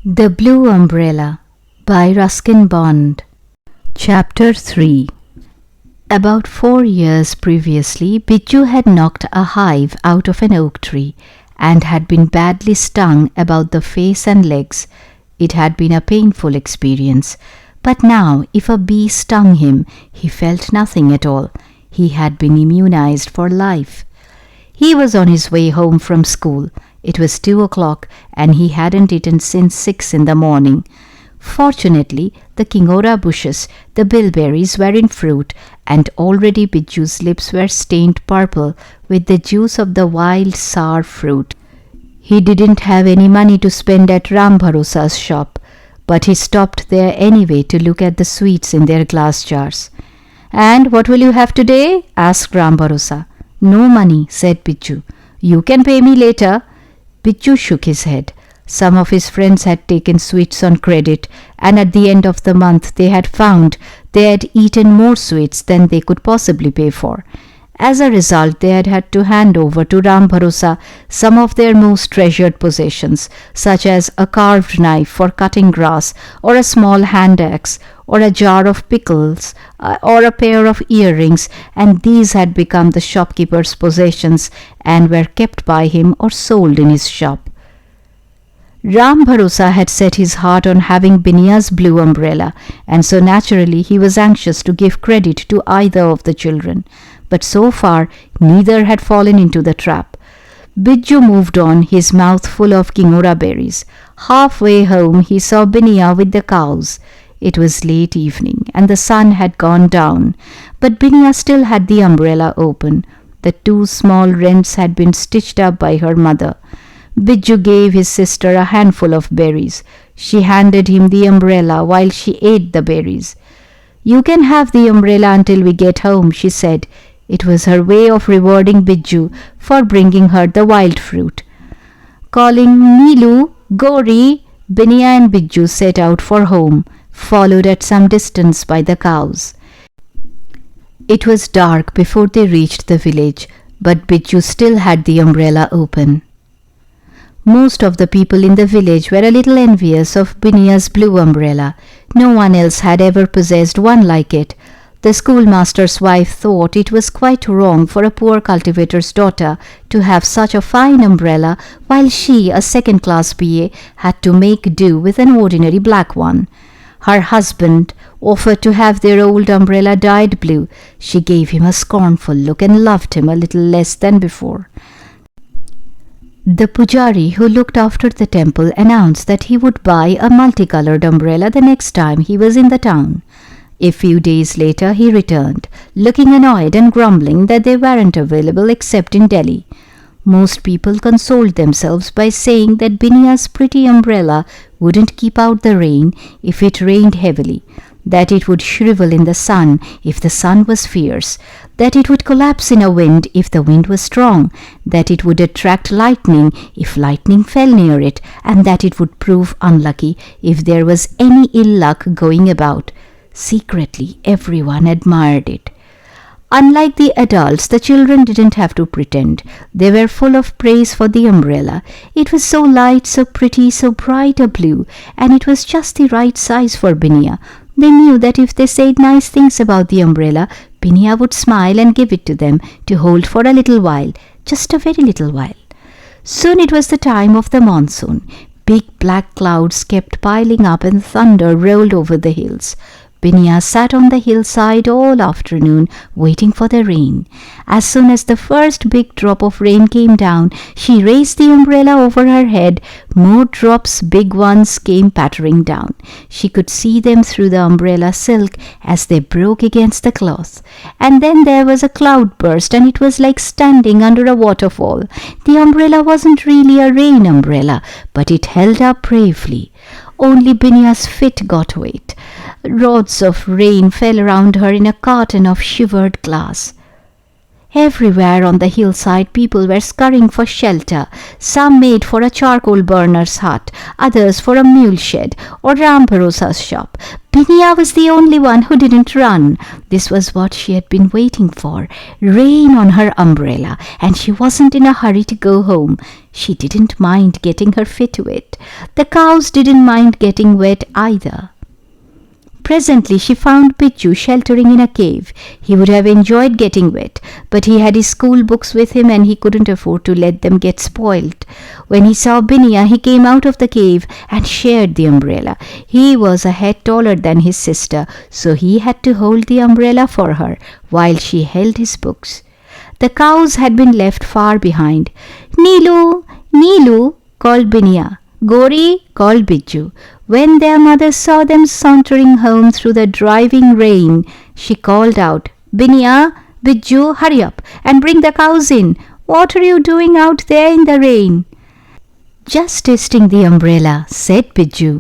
The Blue Umbrella by Ruskin Bond. Chapter 3. About 4 years previously, Binya had knocked a hive out of an oak tree and had been badly stung about the face and legs. It had been a painful experience, but now if a bee stung him, he felt nothing at all. He had been immunized for life. He was on his way home from school. It was 2 o'clock and he hadn't eaten since 6 in the morning. Fortunately, the kingora bushes, the bilberries were in fruit, and already Biju's lips were stained purple with the juice of the wild sour fruit. He didn't have any money to spend at Ram Bharosa's shop, but he stopped there anyway to look at the sweets in their glass jars. "And what will you have today?" asked Ram Bharosa. "No money," said Biju. "You can pay me later." Biju shook his head. Some of his friends had taken sweets on credit, and at the end of the month they had found they had eaten more sweets than they could possibly pay for. As a result, they had had to hand over to Ram Bharosa some of their most treasured possessions, such as a carved knife for cutting grass, or a small hand axe, or a jar of pickles, or a pair of earrings, and these had become the shopkeeper's possessions and were kept by him or sold in his shop. Ram Bharosa had set his heart on having Binya's blue umbrella, and so naturally he was anxious to give credit to either of the children. But so far neither had fallen into the trap. Biju moved on, his mouth full of kingora berries. Halfway home he saw Binya with the cows. It was late evening and the sun had gone down, but Binya still had the umbrella open. The 2 small rents had been stitched up by her mother. Biju gave his sister a handful of berries. She handed him the umbrella while she ate the berries. "You can have the umbrella until we get home," she said. It was her way of rewarding Biju for bringing her the wild fruit. Calling Nilu, Gori, Binya and Biju set out for home, followed at some distance by the cows. It was dark before they reached the village, but Biju still had the umbrella open. Most of the people in the village were a little envious of Binya's blue umbrella. No one else had ever possessed one like it. The schoolmaster's wife thought it was quite wrong for a poor cultivator's daughter to have such a fine umbrella, while she, a second-class BA, had to make do with an ordinary black one. Her husband offered to have their old umbrella dyed blue. She gave him a scornful look and loved him a little less than before. The pujari who looked after the temple announced that he would buy a multicolored umbrella the next time he was in the town. A few days later he returned, looking annoyed and grumbling that they weren't available except in Delhi. Most people consoled themselves by saying that Binya's pretty umbrella wouldn't keep out the rain if it rained heavily, that it would shrivel in the sun if the sun was fierce, that it would collapse in a wind if the wind was strong, that it would attract lightning if lightning fell near it, and that it would prove unlucky if there was any ill luck going about. Secretly, everyone admired it. Unlike the adults, the children didn't have to pretend. They were full of praise for the umbrella. It was so light, so pretty, so bright a blue, and it was just the right size for Binya. They knew that if they said nice things about the umbrella, Binya would smile and give it to them to hold for a little while, just a very little while. Soon it was the time of the monsoon. Big black clouds kept piling up and thunder rolled over the hills. Binya sat on the hillside all afternoon waiting for the rain. As soon as the first big drop of rain came down, she raised the umbrella over her head. More drops, big ones, came pattering down. She could see them through the umbrella silk as they broke against the cloth. And then there was a cloudburst, and it was like standing under a waterfall. The umbrella wasn't really a rain umbrella, but it held up bravely. Only Binya's feet got wet. Rods of rain fell around her in a carton of shivered glass. Everywhere on the hillside people were scurrying for shelter. Some made for a charcoal burner's hut, others for a mule shed or Ram Bharosa's shop. Binya was the only one who didn't run. This was what she had been waiting for. Rain on her umbrella, and she wasn't in a hurry to go home. She didn't mind getting her feet wet. The cows didn't mind getting wet either. Presently she found Bichu sheltering in a cave. He would have enjoyed getting wet, but he had his school books with him and he couldn't afford to let them get spoiled. When he saw Binya, he came out of the cave and shared the umbrella. He was a head taller than his sister, so he had to hold the umbrella for her while she held his books. The cows had been left far behind. "Neelu, Neelu," called Binya. "Gori," called Biju. When their mother saw them sauntering home through the driving rain, she called out, "Binya, Biju, hurry up and bring the cows in. What are you doing out there in the rain?" "Just testing the umbrella," said Biju.